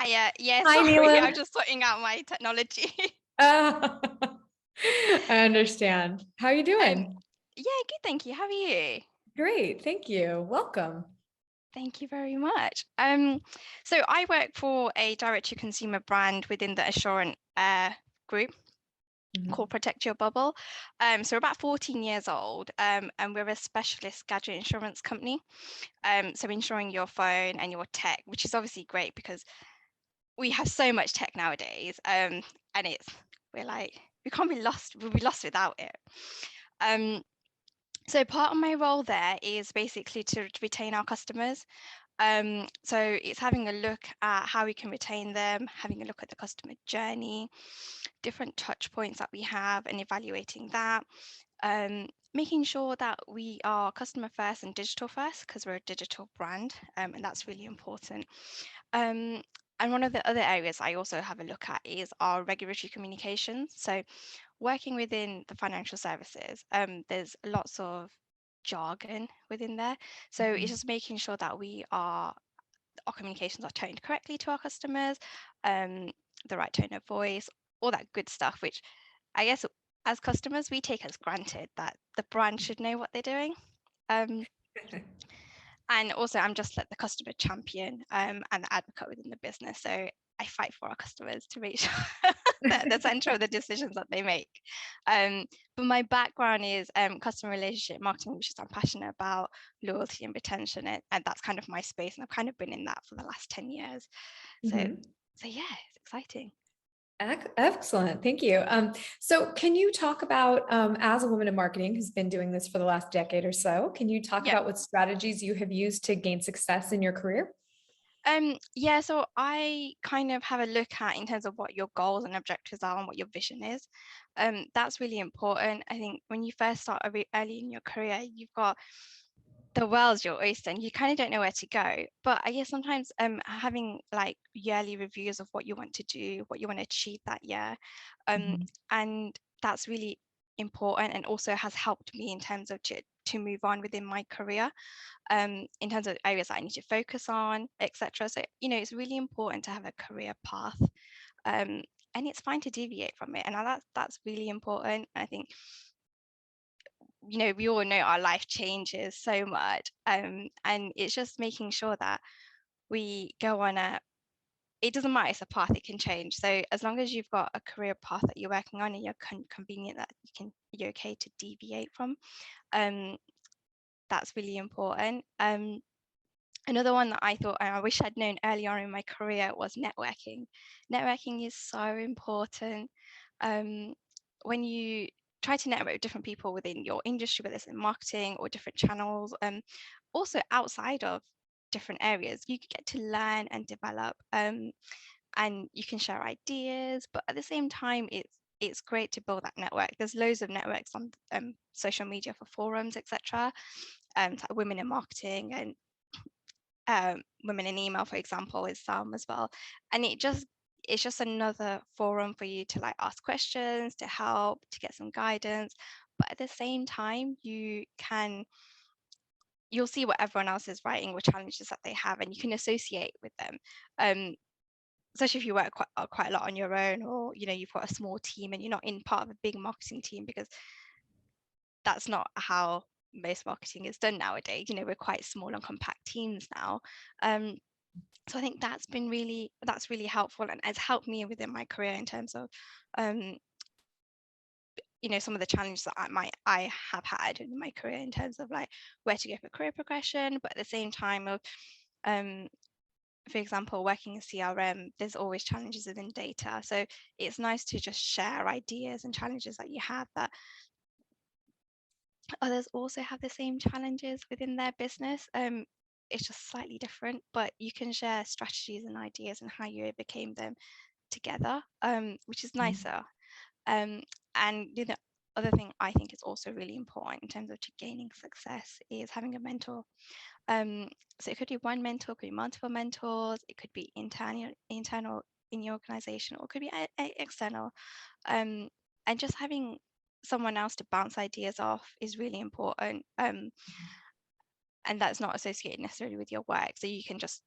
Hiya. Yeah, Hi, sorry, Neelam. I'm just sorting out my technology. I understand. How are you Um, doing? yeah, good, thank you. How are you? Great, thank you. Welcome. Thank you very much. So I work for a direct-to-consumer brand within the Assurant group Mhm. called Protect Your Bubble. So we're about 14 years old, and we're a specialist gadget insurance company. So insuring your phone and your tech, which is obviously great because we have so much tech nowadays, and we're like we can't be lost. We'll be lost without it. Um, so part of my role there is basically to retain our customers. So it's having a look at how we can retain them, having a look at the customer journey, different touch points that we have, and evaluating that. Making sure that we are customer first and digital first because we're a digital brand, and that's really important. Um, and one of the other areas I also have a look at is our regulatory communications. So working within the financial services, there's lots of jargon within there. So it's just making sure that our communications are toned correctly to our customers, um, the right tone of voice, all that good stuff, which I guess as customers we take as granted that the brand should know what they're doing. Um, and also I'm just like the customer champion, and the advocate within the business. So I fight for our customers to make sure that the center of the decisions that they make. But my background is customer relationship marketing, which is I'm passionate about, loyalty and retention, and that's kind of my space. And I've kind of been in that for the last 10 years. So Mhm. so yeah, it's exciting. Excellent, thank you. So can you talk about, as a woman in marketing who's been doing this for the last decade or so, can you talk Yeah. about what strategies you have used to gain success in your career? Yeah, so I kind of have a look at in terms of what your goals and objectives are and what your vision is. That's really important. I think when you first start early in your career, you've got the world's your oyster and you kind of don't know where to go. But I guess sometimes having like yearly reviews of what you want to do, what you want to achieve that year, um, Mhm. and that's really important and also has helped me in terms of to move on within my career, in terms of areas that I need to focus on, etc. So, it's really important to have a career path, um, and it's fine to deviate from it. And that's really important. I think, we all know our life changes so much, and it's just making sure that we go on it doesn't matter, it's a path, it can change. So as long as you've got a career path that you're working on and you're convenient that you're okay to deviate from, um, that's really important. Another one that I thought I wish I'd known early on in my career was networking. Networking is so important. Um, when you try to network with different people within your industry, whether it's in marketing or different channels, also outside of different areas, you get to learn and develop, and you can share ideas. But at the same time, it's great to build that network. There's loads of networks on social media for forums, etc. Like women in marketing and women in email, for example, is some as well. And it's just another forum for you to like ask questions, to help, to get some guidance. But at the same time, you'll see what everyone else is writing, what challenges that they have, and you can associate with them. Especially if you work quite a lot on your own, or you've got a small team and you're not in part of a big marketing team, because that's not how most marketing is done nowadays. We're quite small and compact teams now. So I think that's really helpful and has helped me within my career in terms of um, some of the challenges that I have had in my career in terms of like where to go for career progression, but at the same time of um, for example, working in CRM, there's always challenges within data. So it's nice to just share ideas and challenges that you have, that others also have the same challenges within their business. It's just slightly different, but you can share strategies and ideas and how you overcame them together, which is nicer. Um, and the other thing I think is also really important in terms of gaining success is having a mentor. So it could be one mentor, it could be multiple mentors, it could be internal in your organization, or it could be external. And just having someone else to bounce ideas off is really important. And that's not associated necessarily with your work. So you can just,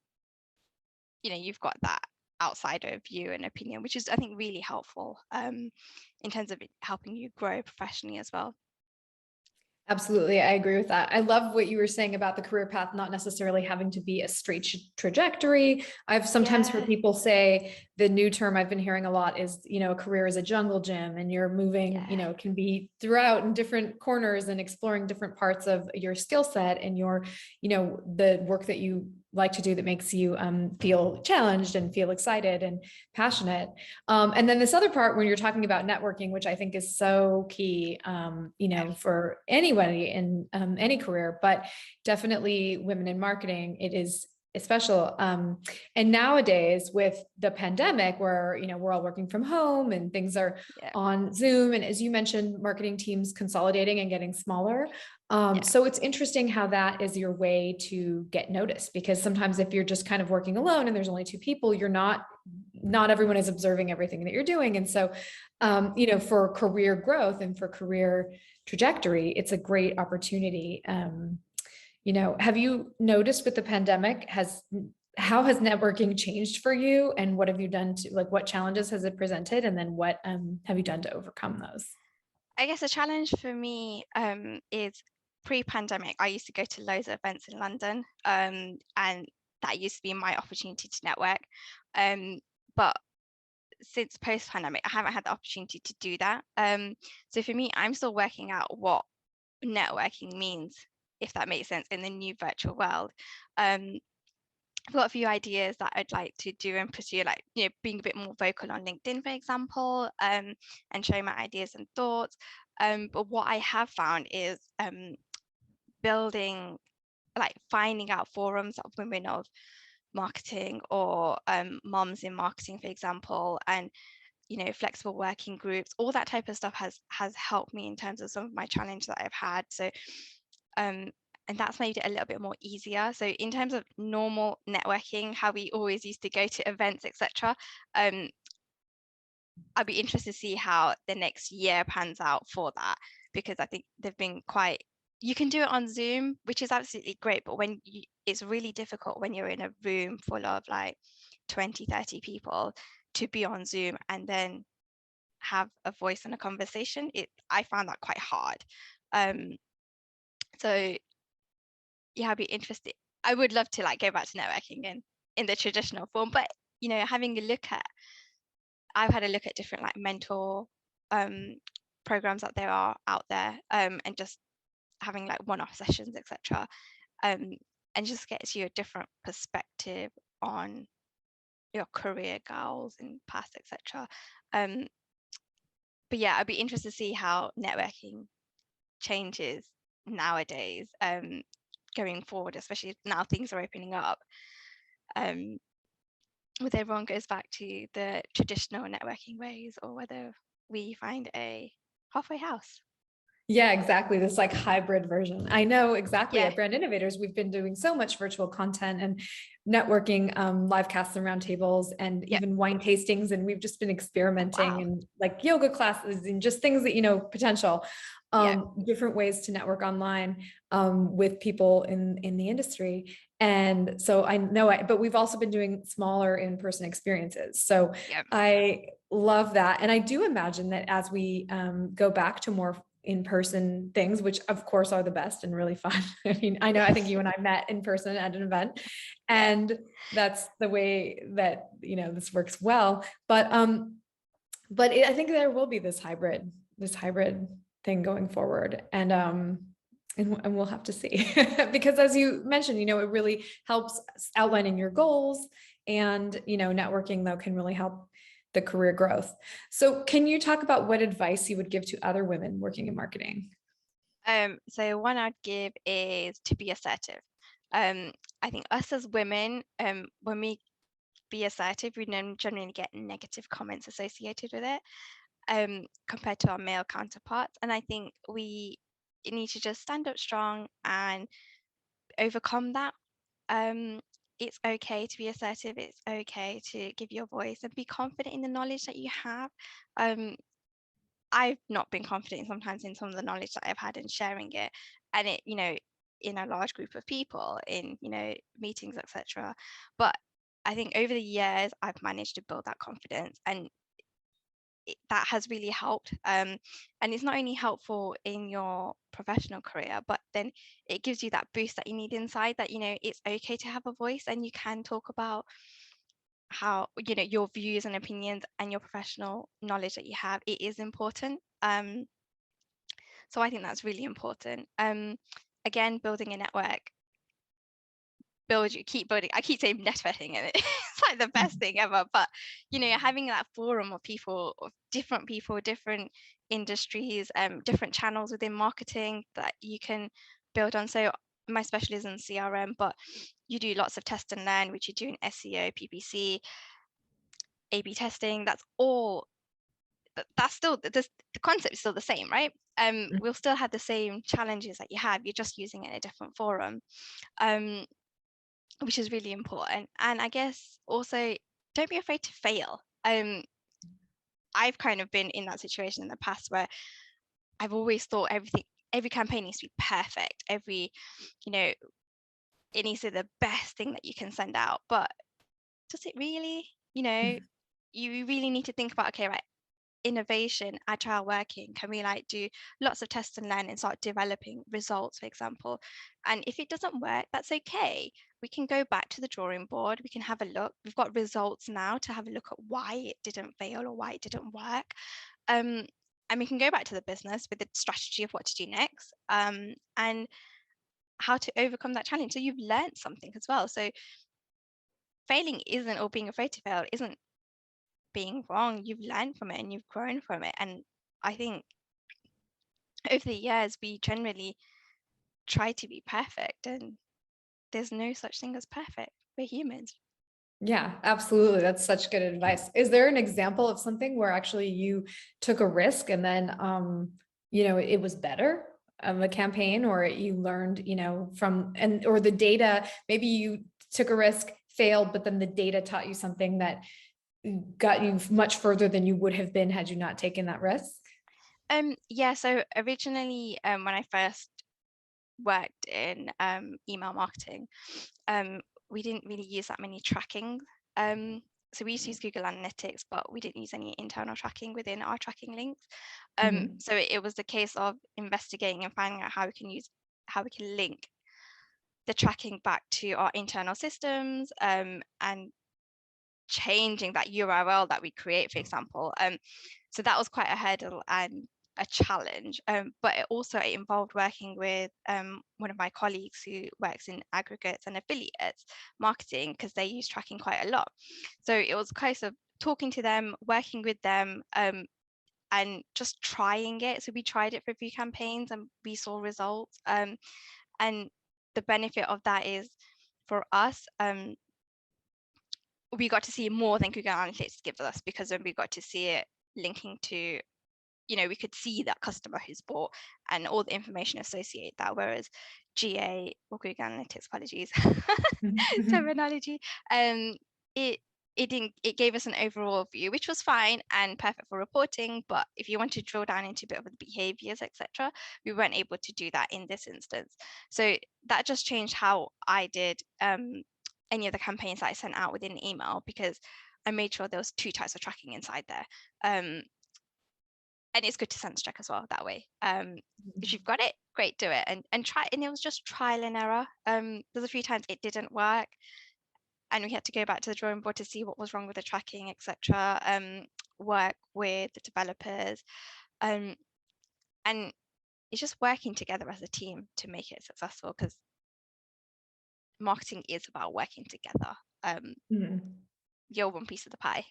you've got that outsider view and opinion, which is, I think, really helpful in terms of helping you grow professionally as well. Absolutely. I agree with that. I love what you were saying about the career path, not necessarily having to be a straight trajectory. I've sometimes heard people say the new term I've been hearing a lot is, a career is a jungle gym, and you're moving, can be throughout in different corners and exploring different parts of your skill set and your, the work that you like to do that makes you feel challenged and feel excited and passionate. And then this other part when you're talking about networking, which I think is so key, for anybody in any career, but definitely women in marketing, it is special. And nowadays with the pandemic where, we're all working from home and things are on Zoom. And as you mentioned, marketing teams consolidating and getting smaller. So it's interesting how that is your way to get noticed, because sometimes if you're just kind of working alone and there's only two people, not everyone is observing everything that you're doing. And so, for career growth and for career trajectory, it's a great opportunity. Have you noticed with the pandemic, how has networking changed for you, and what have you done to, like, what challenges has it presented? And then what have you done to overcome those? I guess a challenge for me is pre-pandemic, I used to go to loads of events in London, and that used to be my opportunity to network. But since post-pandemic, I haven't had the opportunity to do that. So for me, I'm still working out what networking means, if that makes sense, in the new virtual world. I've got a few ideas that I'd like to do and pursue, like, being a bit more vocal on LinkedIn, for example, and showing my ideas and thoughts. But what I have found is finding out forums of women of marketing, or moms in marketing, for example, and flexible working groups. All that type of stuff has helped me in terms of some of my challenge that I've had. So and that's made it a little bit more easier. So in terms of normal networking, how we always used to go to events, etc., I'd be interested to see how the next year pans out for that, because I think they've been you can do it on Zoom, which is absolutely great, but it's really difficult when you're in a room full of like 20, 30 people to be on Zoom and then have a voice in a conversation. I found that quite hard. So I'd be interested. I would love to go back to networking in the traditional form, but I've had a look at different mentor programs that there are out there, and just having one-off sessions, etc., and just gets you a different perspective on your career goals and paths, etc. But I'd be interested to see how networking changes nowadays, going forward, especially now things are opening up, whether everyone goes back to the traditional networking ways or whether we find a halfway house. Yeah, exactly. This hybrid version. I know exactly. At Brand Innovators, we've been doing so much virtual content and networking, livecasts and roundtables, and even wine tastings. And we've just been experimenting and yoga classes and just things that, potential, different ways to network online with people in the industry. And so I know, but we've also been doing smaller in-person experiences. So I love that. And I do imagine that as we go back to more in-person things, which of course are the best and really fun. I mean, I think you and I met in person at an event, and that's the way that, this works well. But I think there will be this hybrid thing going forward. And we'll have to see, because as you mentioned, it really helps outlining your goals, and, networking though can really help the career growth. So can you talk about what advice you would give to other women working in marketing? So one I'd give is to be assertive. I think us as women, when we be assertive, we don't generally get negative comments associated with it, compared to our male counterparts. And I think we need to just stand up strong and overcome that. It's okay to be assertive. It's okay to give your voice and be confident in the knowledge that you have. I've not been confident sometimes in some of the knowledge that I've had in sharing it, and it, in a large group of people, in, meetings, etc. But I think over the years, I've managed to build that confidence, and that has really helped. And it's not only helpful in your professional career, but then it gives you that boost that you need inside, that, it's okay to have a voice, and you can talk about how, your views and opinions and your professional knowledge that you have. It is important. So I think that's really important. Again, building a network, keep building. I keep saying networking, and it's like the best thing ever. But having that forum of different people, different industries, different channels within marketing that you can build on. So my specialism is CRM, but you do lots of test and learn, which you do in SEO, PPC, A/B testing. That's all. That's still the concept is still the same, right? We'll still have the same challenges that you have. You're just using it in a different forum. Which is really important. And I guess also, don't be afraid to fail. I've kind of been in that situation in the past where I've always thought every campaign needs to be perfect. It needs to be the best thing that you can send out. But does it really? You really need to think about, okay, right, innovation, agile working, can we do lots of test and learn and start developing results, for example? And if it doesn't work, that's okay. We can go back to the drawing board. We can have a look. We've got results now to have a look at why it didn't fail or why it didn't work. And we can go back to the business with the strategy of what to do next, and how to overcome that challenge. So you've learned something as well. So failing isn't, or being afraid to fail isn't being wrong. You've learned from it and you've grown from it. And I think over the years, we generally try to be perfect, and there's no such thing as perfect. We're humans. Yeah, absolutely. That's such good advice. Is there an example of something where actually you took a risk and then, it was better, a campaign, or you learned, or the data, maybe you took a risk, failed, but then the data taught you something that got you much further than you would have been had you not taken that risk? Yeah, so originally, when I first worked in email marketing, we didn't really use that many tracking. So we used to use Google Analytics, but we didn't use any internal tracking within our tracking links. So it was the case of investigating and finding out how we can link the tracking back to our internal systems, and changing that URL that we create, for example. So that was quite a hurdle and a challenge, but it involved working with one of my colleagues who works in aggregates and affiliates marketing, because they use tracking quite a lot. So it was kind of talking to them, working with them, and just trying it. So we tried it for a few campaigns and we saw results. And the benefit of that is, for us, we got to see more than Google Analytics gives us, because when we got to see it linking to, we could see that customer who's bought and all the information associated that, whereas GA, or Google Analytics, apologies, terminology, it gave us an overall view, which was fine and perfect for reporting. But if you want to drill down into a bit of the behaviors, etc., we weren't able to do that in this instance. So that just changed how I did any of the campaigns that I sent out within email, because I made sure there was 2 types of tracking inside there. And it's good to sense check as well that way. If you've got it, great, do it and try. And it was just trial and error. There's a few times it didn't work, and we had to go back to the drawing board to see what was wrong with the tracking, etc. Work with the developers, and it's just working together as a team to make it successful, because marketing is about working together. You're one piece of the pie.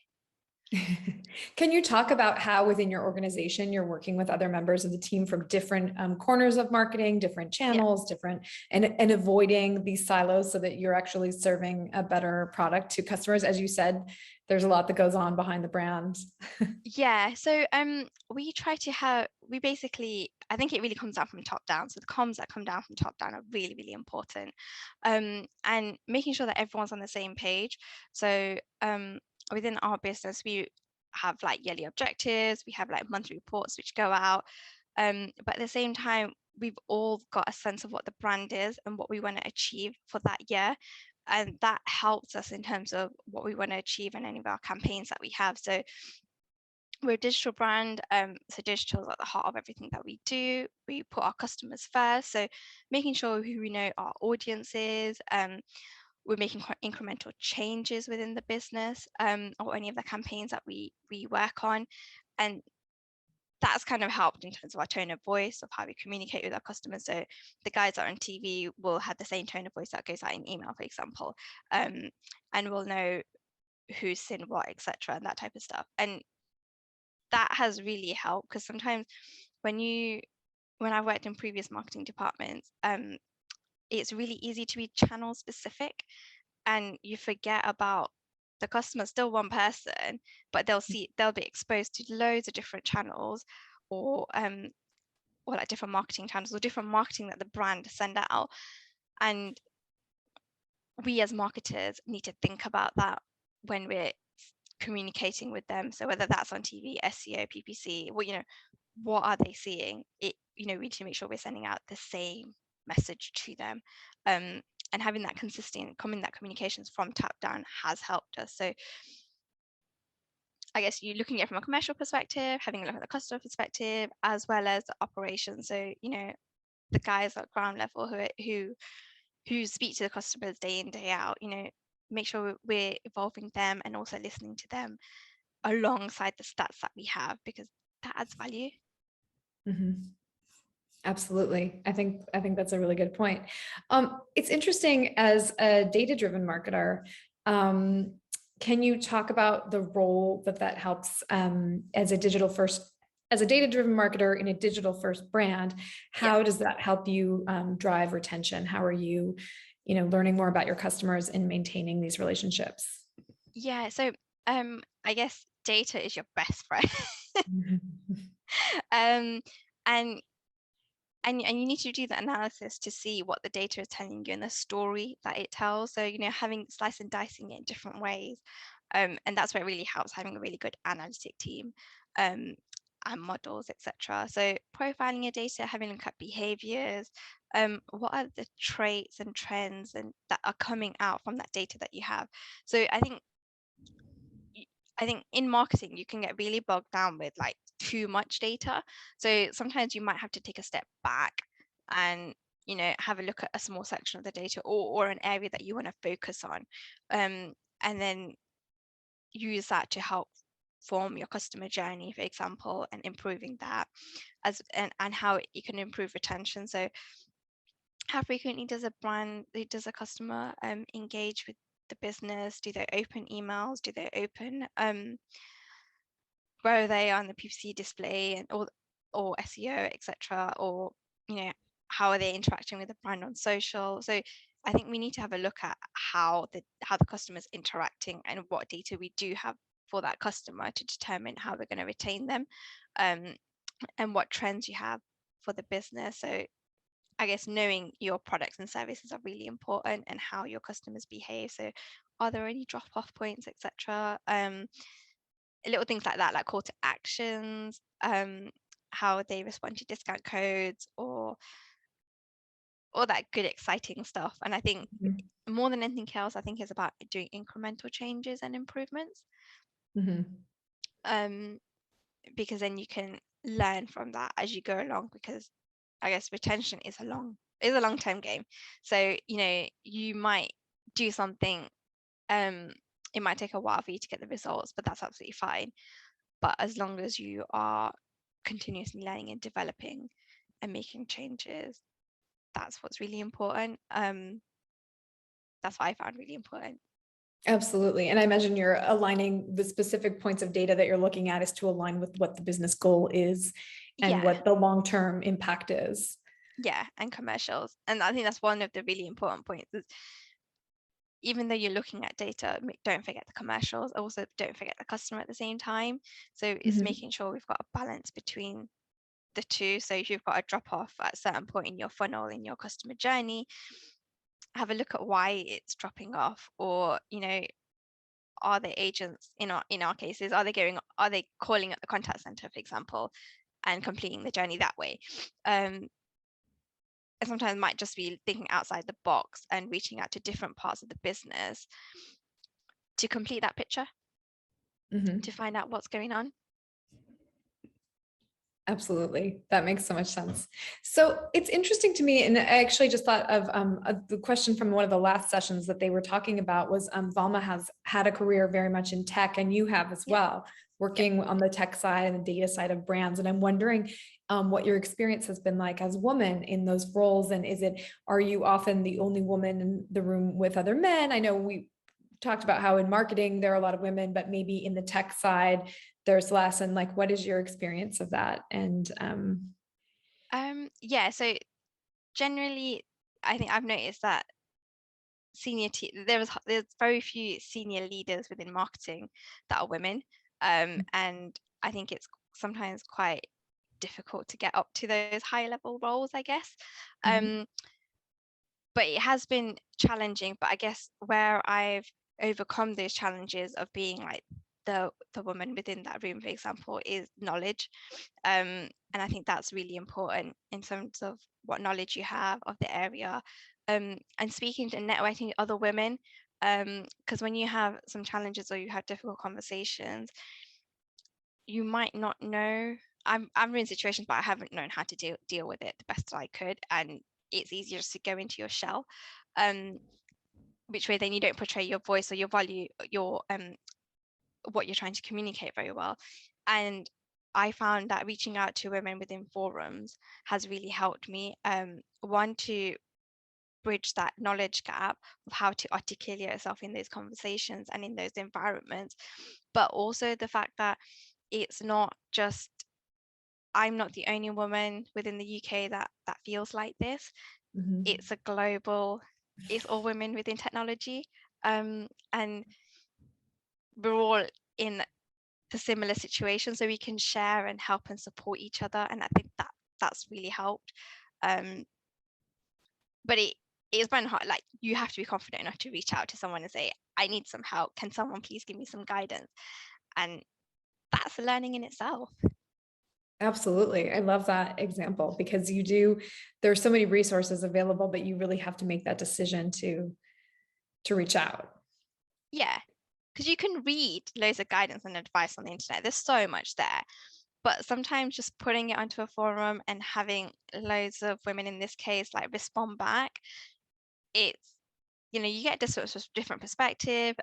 Can you talk about how within your organization you're working with other members of the team from different corners of marketing, different channels, different, and avoiding these silos so that you're actually serving a better product to customers? As you said, there's a lot that goes on behind the brand. Yeah, so we basically, I think it really comes down from top down. So the comms that come down from top down are really, really important, and making sure that everyone's on the same page. So within our business, we have yearly objectives, we have monthly reports which go out, but at the same time, we've all got a sense of what the brand is and what we want to achieve for that year. and that helps us in terms of what we want to achieve in any of our campaigns that we have. So we're a digital brand, so digital is at the heart of everything that we do. We put our customers first, so making sure who we know our audience is. We're making incremental changes within the business, or any of the campaigns that we work on, and that's kind of helped in terms of our tone of voice, of how we communicate with our customers. So the guys that are on TV will have the same tone of voice that goes out in email, for example, and we'll know who's seen what, etc., and that type of stuff. And that has really helped, because sometimes when I've worked in previous marketing departments, it's really easy to be channel specific, and you forget about the customer. Still one person, but they'll be exposed to loads of different channels, or like different marketing channels, or different marketing that the brand send out. And we as marketers need to think about that when we're communicating with them. So whether that's on TV, SEO, PPC, well, what are they seeing? We need to make sure we're sending out the same message to them. And having that consistent that communications from top down has helped us. So I guess you're looking at it from a commercial perspective, having a look at the customer perspective, as well as the operations. So, the guys at ground level who speak to the customers day in, day out, make sure we're involving them and also listening to them alongside the stats that we have, because that adds value. Absolutely. I think that's a really good point. It's interesting, as a data-driven marketer, can you talk about the role that helps as a data-driven marketer in a digital-first brand? How does that help you drive retention? How are you, learning more about your customers and maintaining these relationships? Yeah. So I guess data is your best friend. And you need to do the analysis to see what the data is telling you and the story that it tells. So, having slice and dicing it in different ways. And that's where it really helps, having a really good analytic team, and models, etc. So profiling your data, having a look at behaviors, what are the traits and trends and that are coming out from that data that you have. So I think in marketing, you can get really bogged down with like too much data. So sometimes you might have to take a step back and, have a look at a small section of the data, or an area that you want to focus on, and then use that to help form your customer journey, for example, and improving that and how you can improve retention. So how frequently does a customer engage with the business? Do they open emails? Do they open where are they on the PPC display and or SEO, etc.? Or how are they interacting with the brand on social? So I think we need to have a look at how the customer is interacting and what data we do have for that customer to determine how we're going to retain them, and what trends you have for the business. So I guess knowing your products and services are really important, and how your customers behave. So are there any drop-off points, etc.? Little things like that, like call to actions, how they respond to discount codes, or all that good, exciting stuff. And I think more than anything else, I think it's about doing incremental changes and improvements, because then you can learn from that as you go along, because I guess retention is a long-term game. So you might do something, it might take a while for you to get the results, but that's absolutely fine. But as long as you are continuously learning and developing and making changes, that's what's really important. That's what I found really important. Absolutely. And I imagine you're aligning the specific points of data that you're looking at is to align with what the business goal is and what the long-term impact is. Yeah, and commercials. And I think that's one of the really important points, is even though you're looking at data, don't forget the commercials. Also, don't forget the customer at the same time. So it's making sure we've got a balance between the two. So if you've got a drop off at a certain point in your funnel, in your customer journey, have a look at why it's dropping off. Or are the agents, in our cases, are they calling at the contact center, for example, and completing the journey that way? sometimes might just be thinking outside the box and reaching out to different parts of the business to complete that picture, to find out what's going on. Absolutely. That makes so much sense. So it's interesting to me, and I actually just thought of the question from one of the last sessions that they were talking about was Valma has had a career very much in tech, and you have as well, working on the tech side and the data side of brands. And I'm wondering what your experience has been like as a woman in those roles. And are you often the only woman in the room with other men? I know we talked about how in marketing there are a lot of women, but maybe in the tech side there's less. And like, what is your experience of that? And so generally I think I've noticed that there's very few senior leaders within marketing that are women, and I think it's sometimes quite difficult to get up to those high level roles, I guess. But it has been challenging. But I guess where I've overcome those challenges of being like the woman within that room, for example, is knowledge. And I think that's really important in terms of what knowledge you have of the area, and speaking and networking with other women, because when you have some challenges or you have difficult conversations, you might not know. I'm in situations, but I haven't known how to deal with it the best I could, and it's easier just to go into your shell, which way then you don't portray your voice or your value, your what you're trying to communicate very well. And I found that reaching out to women within forums has really helped me. One, to bridge that knowledge gap of how to articulate yourself in those conversations and in those environments, but also the fact that it's not just, I'm not the only woman within the UK that feels like this. It's a global, it's all women within technology, and we're all in a similar situation, so we can share and help and support each other. And I think that's really helped. But it is been hard. Like, you have to be confident enough to reach out to someone and say, I need some help. Can someone please give me some guidance? And that's a learning in itself. Absolutely. I love that example, because there's so many resources available, but you really have to make that decision to reach out. Yeah, because you can read loads of guidance and advice on the internet. There's so much there. But sometimes just putting it onto a forum and having loads of women, in this case, like respond back, it's, you get this sort of different perspective.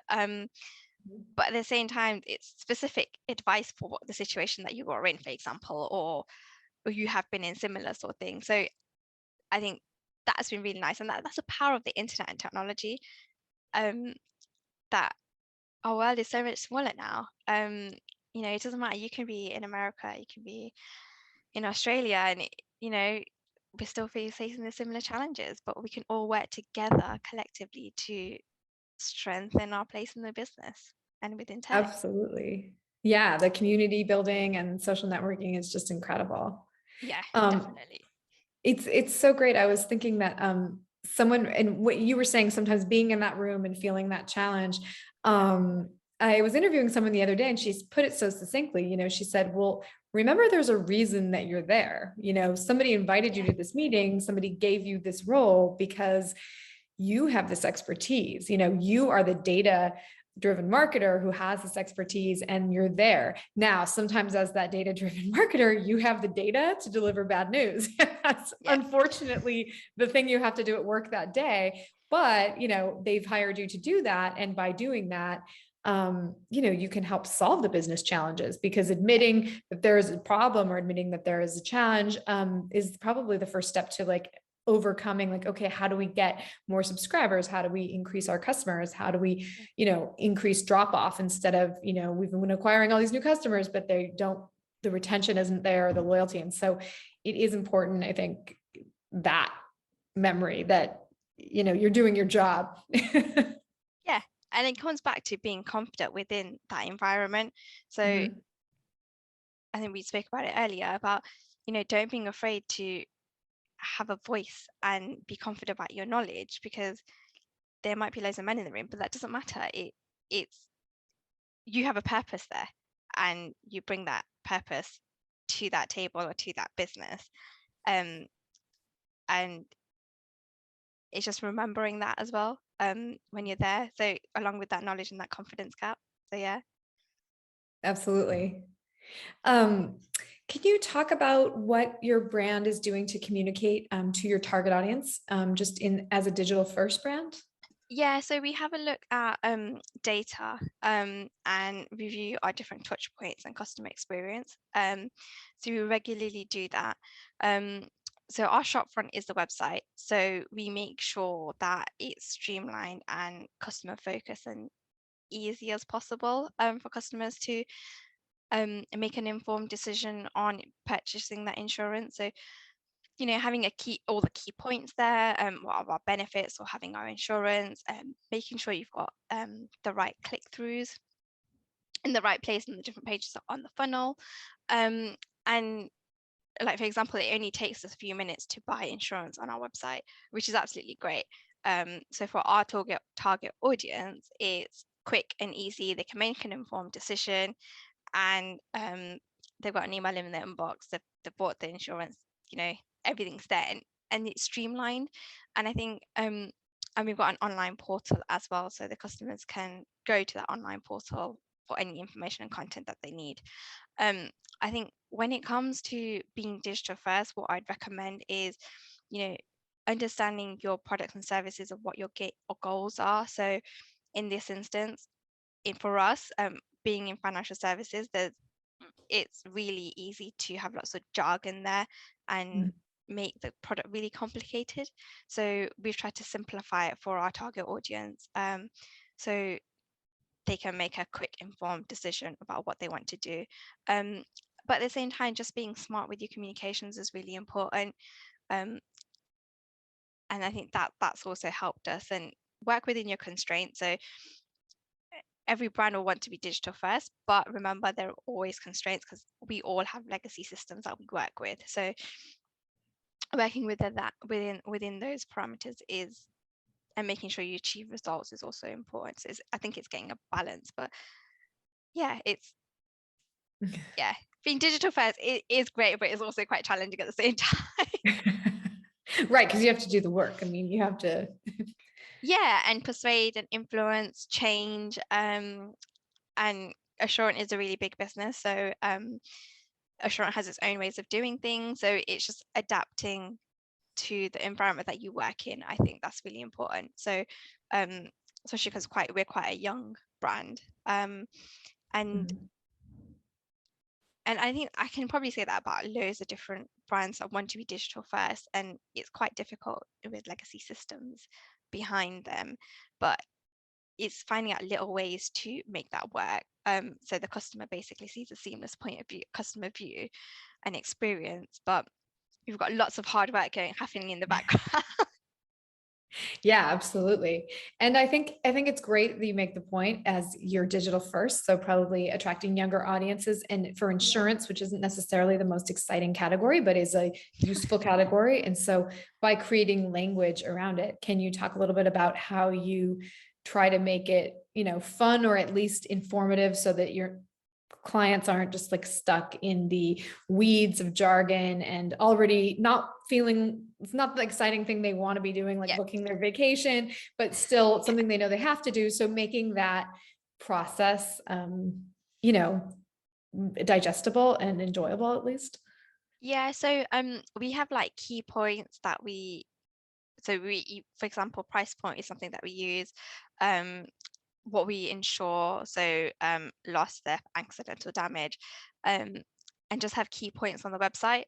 But at the same time, it's specific advice for what the situation that you are in, for example, or you have been in similar sort of thing. So I think that's been really nice. And that's the power of the internet and technology, that our world is so much smaller now. It doesn't matter. You can be in America, you can be in Australia, and we're still facing the similar challenges, but we can all work together collectively to strengthen our place in the business and within tech. Absolutely. Yeah, the community building and social networking is just incredible. Yeah, definitely. It's so great. I was thinking that someone, and what you were saying, sometimes being in that room and feeling that challenge. I was interviewing someone the other day, and she's put it so succinctly. She said, well, remember, there's a reason that you're there. Somebody invited you to this meeting, somebody gave you this role because you have this expertise. You are the data driven marketer who has this expertise, and you're there. Now, sometimes as that data driven marketer, you have the data to deliver bad news. That's unfortunately the thing you have to do at work that day. But, they've hired you to do that. And by doing that, you can help solve the business challenges, because admitting that there is a problem or admitting that there is a challenge is probably the first step to like overcoming, like, okay, how do we get more subscribers? How do we increase our customers? How do we, increase drop off, instead of, we've been acquiring all these new customers, but the retention isn't there, the loyalty. And so it is important, I think, that memory that, you're doing your job. Yeah. And it comes back to being confident within that environment. So I think we spoke about it earlier about, don't being afraid to have a voice and be confident about your knowledge, because there might be loads of men in the room, but that doesn't matter. It's you have a purpose there, and you bring that purpose to that table or to that business. And it's just remembering that as well when you're there. So along with that knowledge and that confidence gap. So yeah. Absolutely. Can you talk about what your brand is doing to communicate to your target audience, just in as a digital first brand? Yeah, so we have a look at data and review our different touch points and customer experience. So we regularly do that. So our shopfront is the website. So we make sure that it's streamlined and customer focused and easy as possible for customers to make an informed decision on purchasing that insurance. So having all the key points there, what are our benefits or having our insurance, making sure you've got the right click-throughs in the right place and the different pages on the funnel. And like, for example, it only takes us a few minutes to buy insurance on our website, which is absolutely great. So for our target audience, it's quick and easy. They can make an informed decision, and they've got an email in their inbox. They've bought the insurance, everything's there, and it's streamlined. And I think and we've got an online portal as well, so the customers can go to that online portal for any information and content that they need. I think when it comes to being digital first, what I'd recommend is, understanding your products and services of what your goals are. So in this instance, for us, being in financial services, it's really easy to have lots of jargon there and make the product really complicated. So we've tried to simplify it for our target audience, so they can make a quick, informed decision about what they want to do. But at the same time, just being smart with your communications is really important. And I think that's also helped us, and work within your constraints. So every brand will want to be digital first, but remember there are always constraints because we all have legacy systems that we work with. So working within those parameters is, and making sure you achieve results is also important. So I think it's getting a balance, but yeah, being digital first, it is great, but it's also quite challenging at the same time. Right, because you have to do the work. I mean, you have to. Yeah, and persuade and influence change. And Assurant is a really big business, so Assurant has its own ways of doing things. So it's just adapting to the environment that you work in. I think that's really important. So especially because we're quite a young brand. And I think I can probably say that about loads of different brands that want to be digital first, and it's quite difficult with legacy systems behind them, but it's finding out little ways to make that work. So the customer basically sees a seamless customer view and experience, but we've got lots of hard work happening in the background. Yeah, absolutely. And I think it's great that you make the point as you're digital first. So probably attracting younger audiences, and for insurance, which isn't necessarily the most exciting category, but is a useful category. And so by creating language around it, can you talk a little bit about how you try to make it, fun or at least informative, so that your clients aren't just like stuck in the weeds of jargon and already not feeling it's not the exciting thing they want to be doing, like booking their vacation, but still something they know they have to do. So making that process, digestible and enjoyable at least. Yeah, so we have like key points that for example, price point is something that we use. What we insure, so loss, theft, accidental damage, and just have key points on the website.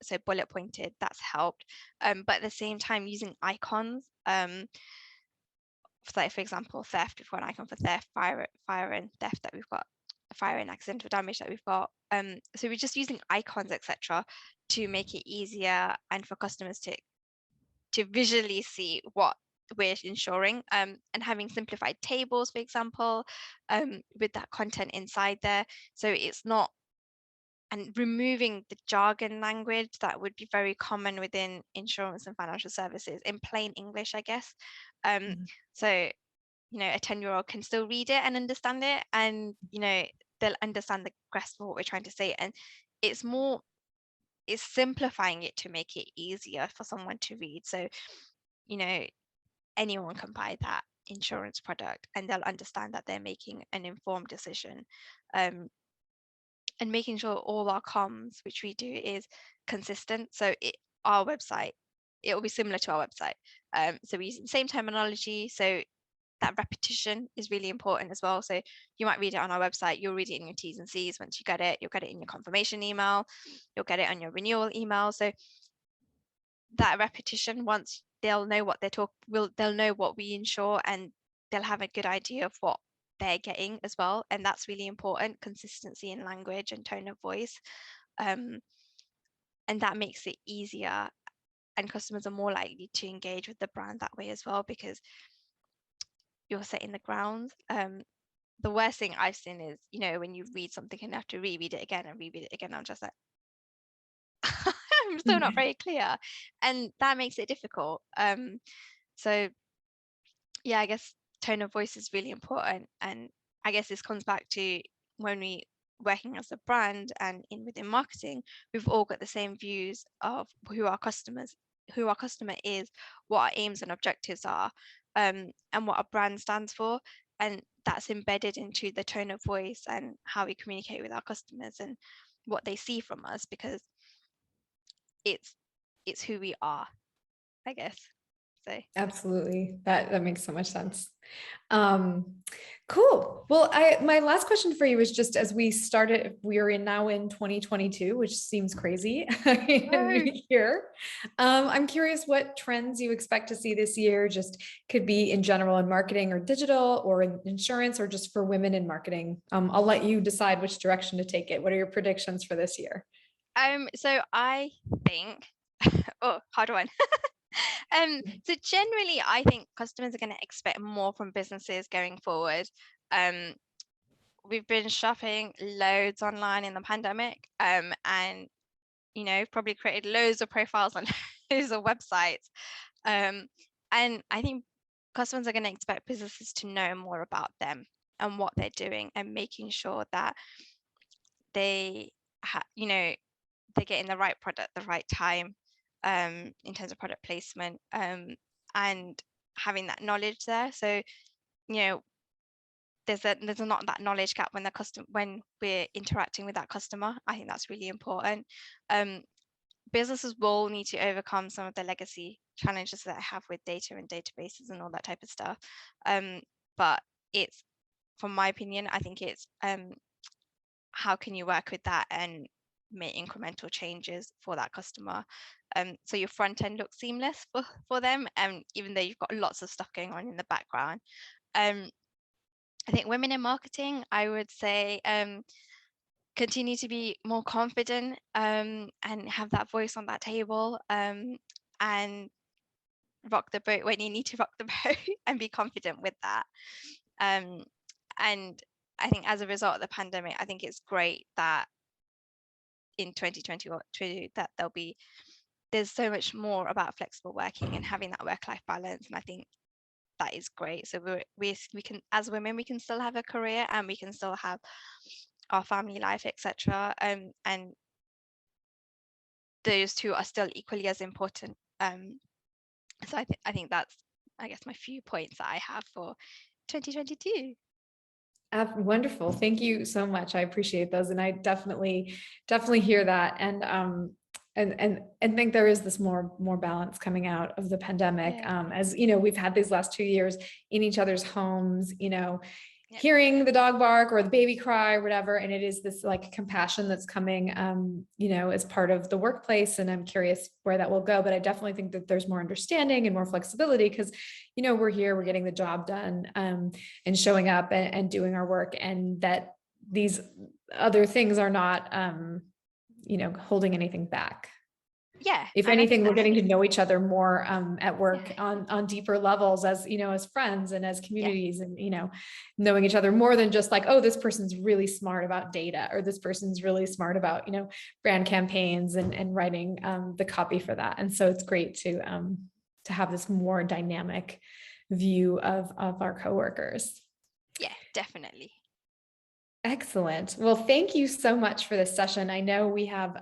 So bullet pointed, that's helped. But at the same time, using icons. For example, theft, we've got an icon for theft, fire and theft that we've got, fire and accidental damage that we've got. So we're just using icons, etc., to make it easier and for customers to visually see what we're insuring, and having simplified tables, for example, with that content inside there. So it's not, and removing the jargon language that would be very common within insurance and financial services in plain English, I guess. So, a 10-year-old can still read it and understand it, and, they'll understand the grasp of what we're trying to say. And it's simplifying it to make it easier for someone to read. So, anyone can buy that insurance product, and they'll understand that they're making an informed decision. And making sure all our comms, which we do, is consistent. So our website, it will be similar to our website. So we use the same terminology. So that repetition is really important as well. So you might read it on our website, you'll read it in your T's and C's. Once you get it, you'll get it in your confirmation email, you'll get it on your renewal email. So that repetition, once they'll know what they'll know what we insure, and they'll have a good idea of what they're getting as well. And that's really important, consistency in language and tone of voice. And that makes it easier, and customers are more likely to engage with the brand that way as well, because you're setting the ground. The worst thing I've seen is, when you read something and have to reread it again and reread it again. I'm just like, I'm still not very clear, and that makes it difficult. So yeah, I guess tone of voice is really important, and I guess this comes back to when we working as a brand and within marketing, we've all got the same views of who our customer is, what our aims and objectives are, and what our brand stands for, and that's embedded into the tone of voice and how we communicate with our customers and what they see from us, because it's who we are, I guess. So Absolutely. That makes so much sense. Cool. Well, my last question for you is just as we started, we are now in 2022, which seems crazy in a new year. I'm curious what trends you expect to see this year, just could be in general in marketing or digital or in insurance or just for women in marketing. I'll let you decide which direction to take it. What are your predictions for this year? so I think, oh, hard one. So generally, I think customers are going to expect more from businesses going forward. We've been shopping loads online in the pandemic, and probably created loads of profiles on loads of websites. And I think customers are going to expect businesses to know more about them and what they're doing, and making sure that they they're getting the right product at the right time, in terms of product placement, and having that knowledge there. So there's not that knowledge gap when we're interacting with that customer. I think that's really important. Businesses will need to overcome some of the legacy challenges that I have with data and databases and all that type of stuff. But it's, from my opinion, I think it's how can you work with that and make incremental changes for that customer, so your front end looks seamless for them, even though you've got lots of stuff going on in the background. I think women in marketing, I would say, continue to be more confident, and have that voice on that table, and rock the boat when you need to rock the boat and be confident with that. And I think as a result of the pandemic, I think it's great that in 2022 that there's so much more about flexible working and having that work-life balance, and I think that is great. So we can, as women, we can still have a career and we can still have our family life, etc. And those two are still equally as important. So I think that's, I guess, my few points that I have for 2022. Wonderful. Thank you so much. I appreciate those. And I definitely hear that. And think there is this more balance coming out of the pandemic. Yeah. As we've had these last 2 years in each other's homes, Yep. hearing the dog bark or the baby cry or whatever. And it is this like compassion that's coming, as part of the workplace. And I'm curious where that will go, but I definitely think that there's more understanding and more flexibility because, we're here, we're getting the job done, and showing up and doing our work, and that these other things are not, holding anything back. Yeah. If anything, we're getting to know each other more at work on deeper levels as, as friends and as communities, and, knowing each other more than just like, oh, this person's really smart about data, or this person's really smart about, brand campaigns and writing the copy for that. And so it's great to have this more dynamic view of our coworkers. Yeah, definitely. Excellent. Well, thank you so much for this session. I know we have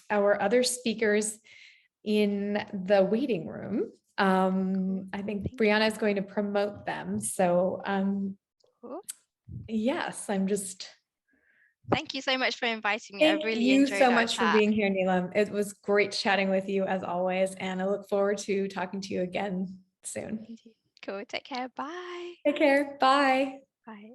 our other speakers in the waiting room. I think Thank Brianna is going to promote them. So Cool. yes, I'm just. Thank you so much for inviting me. I Thank really you enjoyed so our much for chat. being here, Neelam. It was great chatting with you as always, and I look forward to talking to you again soon. Cool. Take care. Bye. Take care. Bye. Bye.